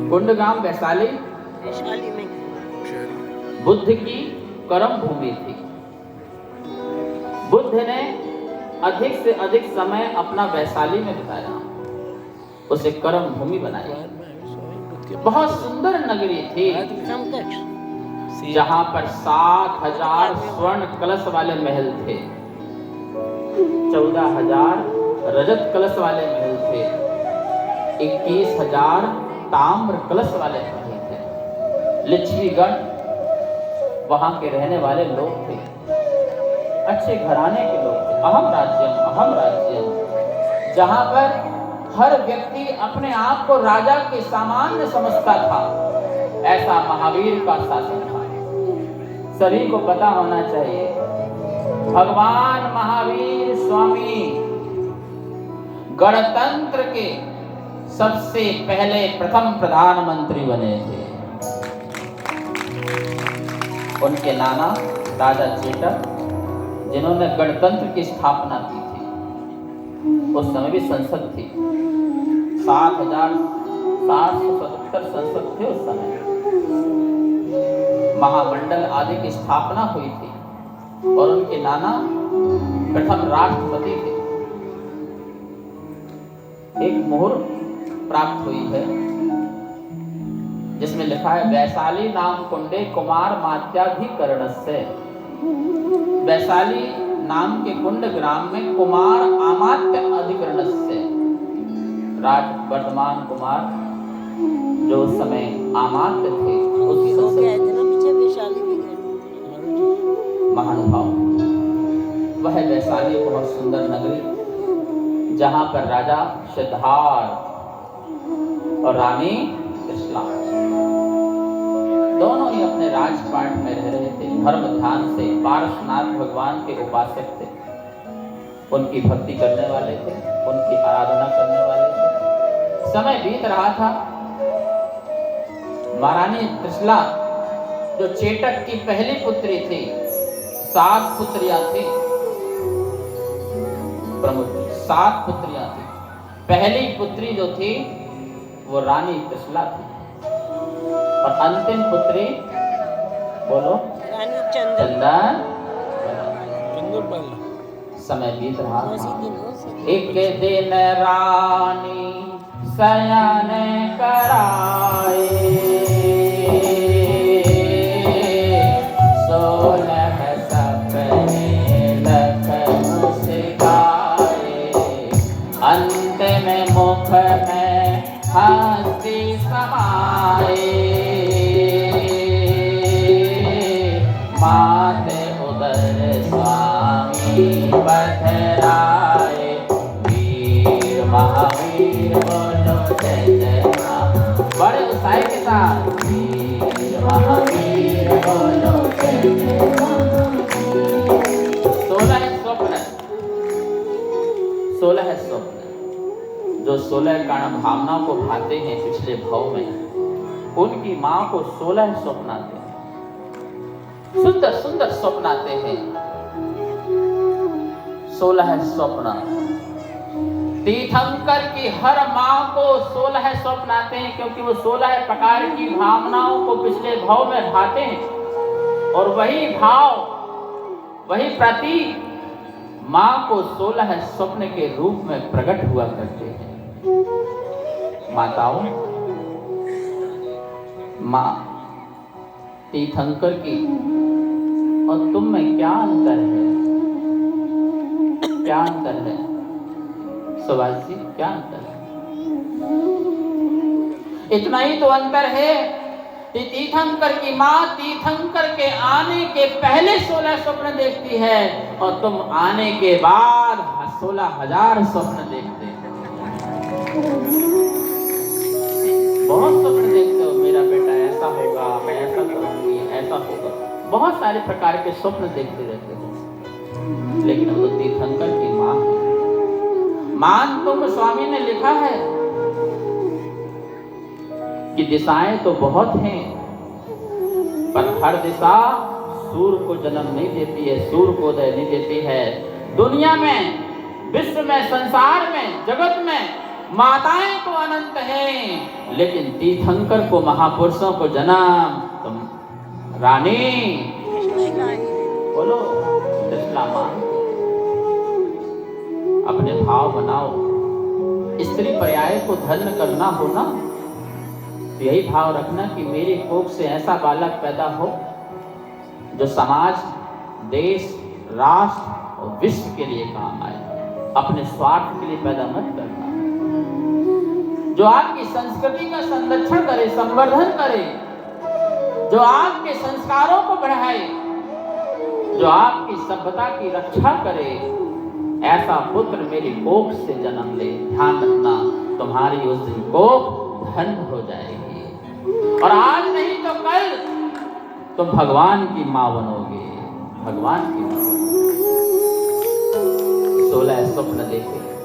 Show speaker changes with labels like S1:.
S1: कुंडग्राम वैशाली
S2: में
S1: बुद्ध की कर्म भूमि थी। बुद्ध ने अधिक से अधिक समय अपना वैशाली में बिताया, उसे कर्म भूमि बनाया। बहुत सुंदर नगरी थी जहां पर 7,000 स्वर्ण कलश वाले महल थे, 14,000 रजत कलश वाले महल थे, 21,000 ताम्र कलश वाले महल थे। लिच्छवीगण वहां के रहने वाले लोग थे, अच्छे घराने के लोग थे। अहम राज्यम, जहां पर हर व्यक्ति अपने आप को राजा के सामान्य समझता था, ऐसा महावीर का शासन था। सभी को पता होना चाहिए, भगवान महावीर स्वामी गणतंत्र के सबसे पहले प्रथम प्रधानमंत्री बने थे। उनके नाना राजा चेतक, जिन्होंने गणतंत्र की स्थापना की थी, उस समय भी संसद थी, 7,777 संसद थे उस समय। महामंडल आदि की स्थापना हुई थी और उनके नाना प्रथम राष्ट्रपति थे। एक मोहर प्राप्त हुई है जिसमें लिखा है, वैशाली नाम कुंडे कुमार मात्याधिकरणस्य। वैशाली नाम के कुंड ग्राम में कुमार अमात्य अधिकरणस्य, राज वर्धमान कुमार जो उस समय अमात्य थे, महानुभाव, वह वैशाली बहुत सुंदर नगरी जहां पर राजा सिद्धार्थ और रानी त्रिशला दोनों ही अपने राजपाट में रह रहे थे। धर्म ध्यान से पार्श्वनाथ भगवान के उपासक थे, उनकी भक्ति करने वाले थे, उनकी आराधना करने वाले थे। समय बीत रहा था। महारानी त्रिशला जो चेटक की पहली पुत्री थी, 7 पुत्रियां थी, प्रमुख 7 पुत्रियां थी। पहली पुत्री जो थी वो रानी त्रिशला थी और अंतिम पुत्री बोलो
S2: रानी चंदन।
S1: समय बीत रहा था। एक दिन रानी शयन कराए, 16 सपने लखन सिखाए, अंत में मुख में हंसी समाए, माते उदर स्वामी पधराए, वीर महावीर बोलो जय जय राम। बड़े उत्साह के साथ वीर महावीर बोलो जय जय राम। 16 स्वप्न, 16 स्वप्न जो 16 कारण भावनाओं को भाते हैं पिछले भाव में, उनकी मां को 16 स्वप्न आते हैं, सुंदर सुंदर स्वप्न आते हैं। 16 स्वप्न तीर्थंकर की हर मां को 16 स्वप्न आते हैं, क्योंकि वो 16 प्रकार की भावनाओं को पिछले भाव में भाते हैं और वही भाव, वही प्रतीक मां को 16 स्वप्न के रूप में प्रकट हुआ करते हैं। माताओं, मां तीर्थंकर की और तुम में क्या अंतर है? क्या अंतर है सुभाष जी, क्या अंतर है? इतना ही तो अंतर है कि तीर्थंकर की मां तीर्थंकर के आने के पहले 16 स्वप्न देखती है और तुम आने के बाद 16,000 स्वप्न देखते हो। बहुत स्वप्न देखते हो, मेरा बेटा ऐसा होगा, मैं ऐसा करूंगी, ऐसा होगा, बहुत सारे प्रकार के स्वप्न देखते रहते हो। लेकिन वो तीर्थंकर की मां है। मान तुम स्वामी ने लिखा है कि दिशाएं तो बहुत हैं, पर हर दिशा सूर्य को जन्म नहीं देती है, सूर्य को उदय नहीं देती है। दुनिया में, विश्व में, संसार में, जगत में माताएं तो अनंत हैं, लेकिन तीर्थंकर को, महापुरुषों को जन्म तुम रानी बोलो कृष्णा मां। अपने भाव बनाओ। स्त्री पर्याय को धर्म करना हो ना, तो यही भाव रखना कि मेरे कोख से ऐसा बालक पैदा हो जो समाज, देश, राष्ट्र और विश्व के लिए काम आए। अपने स्वार्थ के लिए पैदा मत करना। जो आपकी संस्कृति का संरक्षण करे, संवर्धन करे, जो आपके संस्कारों को बढ़ाए, जो आपकी सभ्यता की रक्षा करे, ऐसा पुत्र मेरी कोख से जन्म ले। ध्यान रखना, तुम्हारी उस दिन कोख धन्य हो जाएगी। और आज नहीं तो कल तुम भगवान की मां बनोगे। भगवान की मां। 16 स्वप्न देखे।